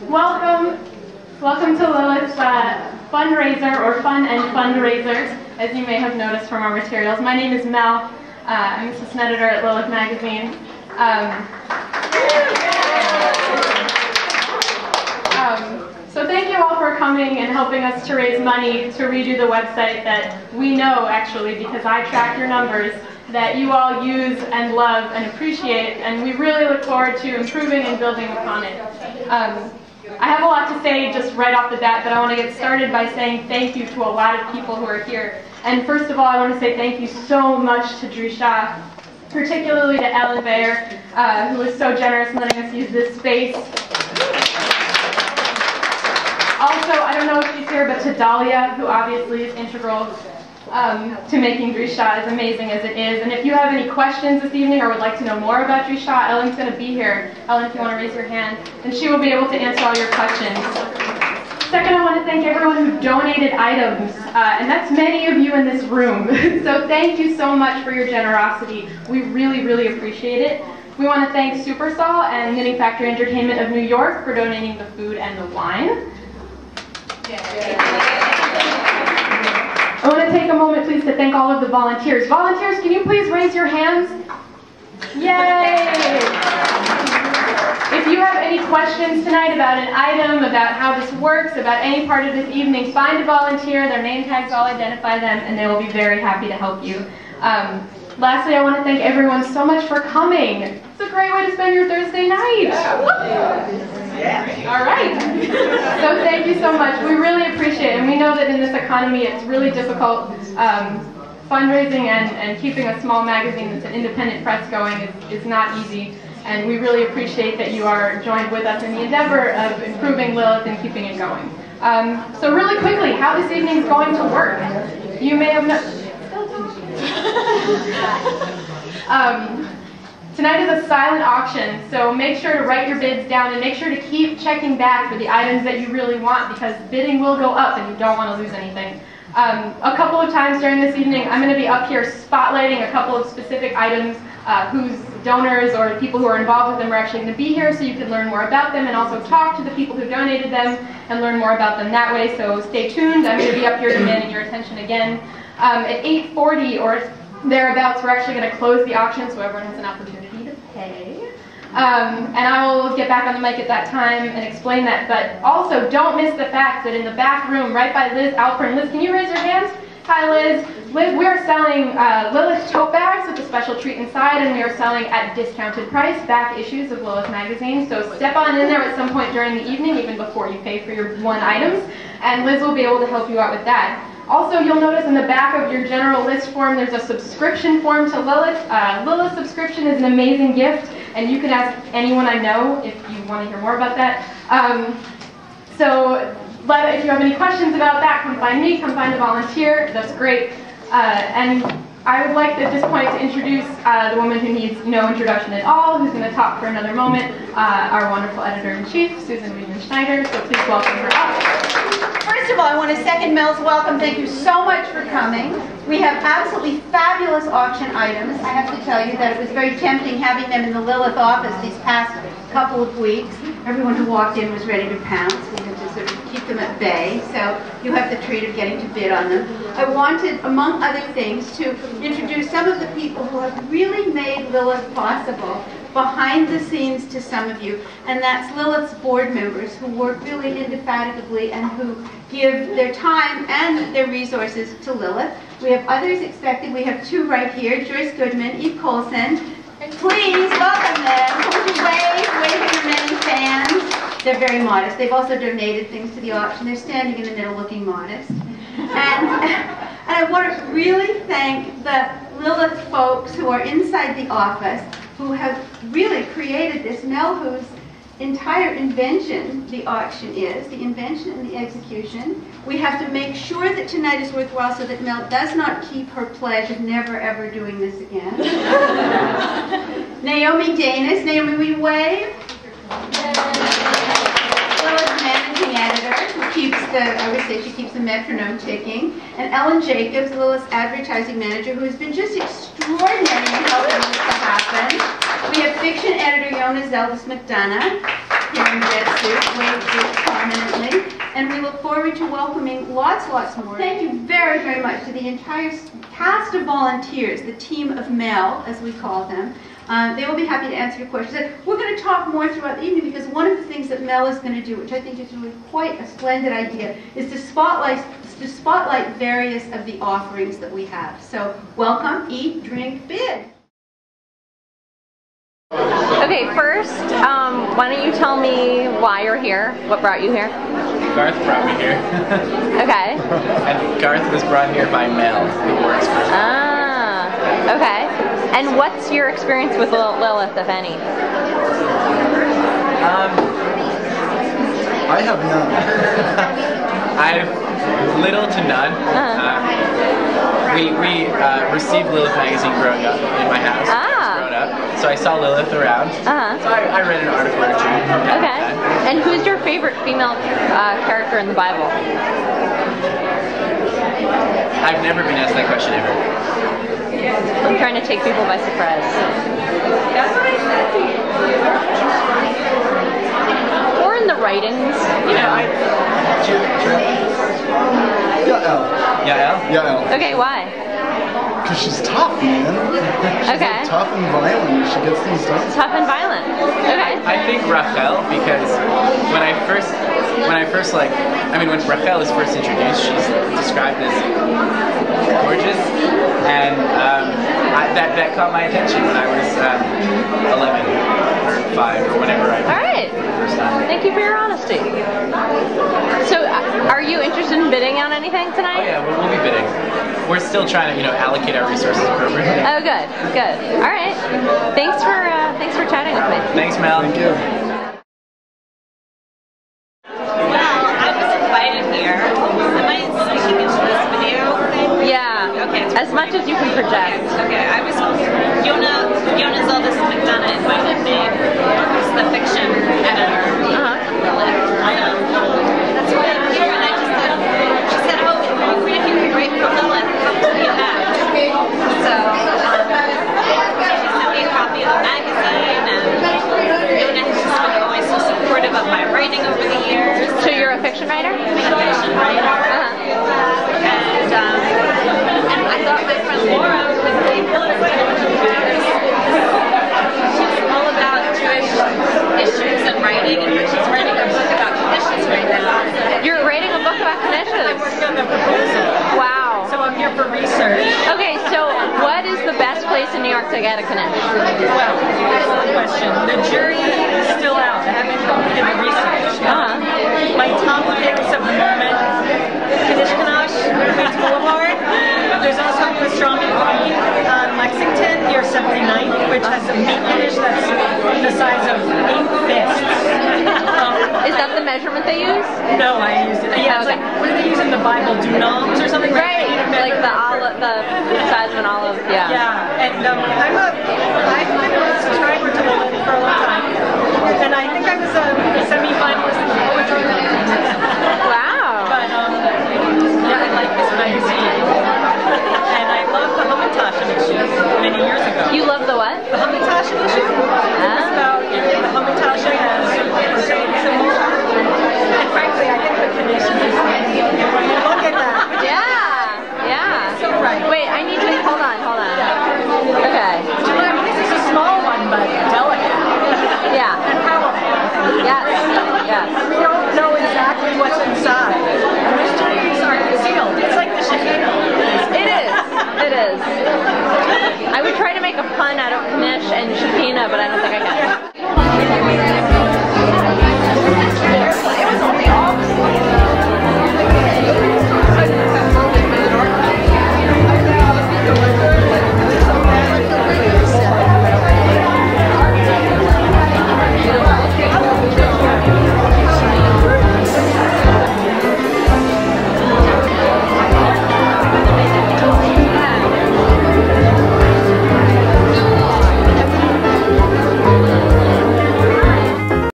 Welcome to Lilith Fundraiser, or Fun and Fundraisers, as you may have noticed from our materials. My name is Mel. I'm assistant editor at Lilith Magazine. So thank you all for coming and helping us to raise money to redo the website that we know, actually, because I track your numbers, that you all use and love and appreciate, and we really look forward to improving and building upon it. I have a lot to say just right off the bat, but I want to get started by saying thank you to a lot of people who are here. And first of all, I want to say thank you so much to Drisha, particularly to Ellen Bayer, who was so generous in letting us use this space. Also, I don't know if she's here, but to Dahlia, who obviously is integral to making Drisha as amazing as it is. And if you have any questions this evening or would like to know more about Drisha, Ellen's going to be here. Ellen, if you want to raise your hand, and she will be able to answer all your questions. Second, I want to thank everyone who donated items, and that's many of you in this room. So thank you so much for your generosity. We really, really appreciate it. We want to thank Supersol and Knitting Factory Entertainment of New York for donating the food and the wine. I want to take a moment, please, to thank all of the volunteers. Volunteers, can you please raise your hands? Yay! If you have any questions tonight about an item, about how this works, about any part of this evening, find a volunteer. Their name tags all identify them, and they will be very happy to help you. Lastly, I want to thank everyone so much for coming. It's a great way to spend your Thursday night. All right. So thank you so much. We really appreciate it. And we know that in this economy it's really difficult. Fundraising and keeping a small magazine that's an independent press going is not easy. And we really appreciate that you are joined with us in the endeavor of improving Lilith and keeping it going. So really quickly, how this evening is going to work. You may have tonight is a silent auction, so make sure to write your bids down and make sure to keep checking back for the items that you really want, because bidding will go up and you don't want to lose anything. A couple of times during this evening, I'm going to be up here spotlighting a couple of specific items whose donors or people who are involved with them are actually going to be here, so you can learn more about them and also talk to the people who donated them and learn more about them that way. So stay tuned. I'm going to be up here demanding your attention again. At 8:40 or thereabouts, we're actually going to close the auction so everyone has an opportunity to pay. And I will get back on the mic at that time and explain that. But also, don't miss the fact that in the back room, right by Liz Alpern. Liz, can you raise your hands? Hi, Liz. Liz, we are selling Lilith tote bags with a special treat inside, and we are selling at discounted price back issues of Lilith magazine. So step on in there at some point during the evening, even before you pay for your one items, and Liz will be able to help you out with that. Also, you'll notice in the back of your general list form, there's a subscription form to Lilith. Lilith subscription is an amazing gift, and you can ask anyone I know if you want to hear more about that. If you have any questions about that, come find me, come find a volunteer. That's great. And I would like at this point to introduce the woman who needs no introduction at all, who's going to talk for another moment, our wonderful editor-in-chief, Susan Wiedemann-Schneider. So please welcome her up. First of all, I want to second Mel's welcome. Thank you so much for coming. We have absolutely fabulous auction items. I have to tell you that it was very tempting having them in the Lilith office these past couple of weeks. Everyone who walked in was ready to pounce. We had to sort of keep them at bay, so you have the treat of getting to bid on them. I wanted, among other things, to introduce some of the people who have really made Lilith possible behind the scenes to some of you, and that's Lilith's board members who work really indefatigably and who give their time and their resources to Lilith. We have others expected. We have two right here, Joyce Goodman, Eve Colson. Please welcome them. Wave at your many fans. They're very modest. They've also donated things to the auction. They're standing in the middle looking modest. And I want to really thank the Lilith folks who are inside the office who have really created this. Mel, whose entire invention the auction is, the invention and the execution. We have to make sure that tonight is worthwhile so that Mel does not keep her pledge of never ever doing this again. Naomi Danis. Naomi, will you wave? Lilith's managing editor, who keeps I would say she keeps the metronome ticking. And Ellen Jacobs, Lilith's advertising manager, who has been just extraordinary in helping this to happen. We have fiction editor Yona Zeldis McDonough here in Jet waved prominently. And we look forward to welcoming lots more. Thank you very much to the entire cast of volunteers, the team of Mel, as we call them. They will be happy to answer your questions. And we're going to talk more throughout the evening because one of the things that Mel is going to do, which I think is really quite a splendid idea, is to spotlight various of the offerings that we have. So welcome, eat, drink, bid. Okay, first, why don't you tell me why you're here? What brought you here? Garth brought me here. Okay. And Garth was brought here by Mel, who works for him. Ah, okay. And what's your experience with Lilith, if any? I have none. I've little to none. We received Lilith magazine growing up in my house. Growing up, so I saw Lilith around. So I read an article or two. Okay. And who's your favorite female character in the Bible? I've never been asked that question ever. I'm trying to take people by surprise. Or in the writings, you know. Yael? Okay, why? Because she's tough, man. She's like tough and violent. She gets things done. Tough and violent. Okay. I think Rachel, because when Rachel is first introduced, she's described as gorgeous, and that caught my attention when I was 11 or 5 or whatever I All right. first time. Thank you for your honesty. So, are you interested in bidding on anything tonight? Oh yeah, we'll be bidding. We're still trying to, allocate our resources appropriately. Oh, good. All right. Thanks for chatting with me. Thanks, Mel. Thank you. Well, I was invited here. Am I speaking into this video thing? Yeah. Okay. As much as you can project. Okay. I was Yona Zeldis McDonough invited me. He's the fiction editor. That's why I'm here, and I just said, she said, oh, it would be great if you could write for Lilith. Come to the event. So, she sent me a copy of the magazine, and Yona has just been always so supportive of my writing over the years. So you're a fiction writer? I'm a fiction writer. And I thought my friend Laura would be Lilith because she's all about Jewish issues and writing, and she's writing a book about conditions right now. You're writing a book about conditions? I'm working on the proposal. Wow. So I'm here for research. Okay, so what is the best place in New York to get a Knish? Well, excellent question. The jury is still out. I haven't completed the research. My top picks of the moment, Knish Queens Boulevard. There's also a pastrami queen on Lexington near 79th, which has a meat Knish that's the size of 8 fists. Is that the measurement they use? No, I used it. Yeah, it's like, what do they use in the Bible? Dunams or something? Right, like the size of an olive, yeah. Yeah, and I've been a subscriber to Lilith for a long time. And I think I was a semi-finalist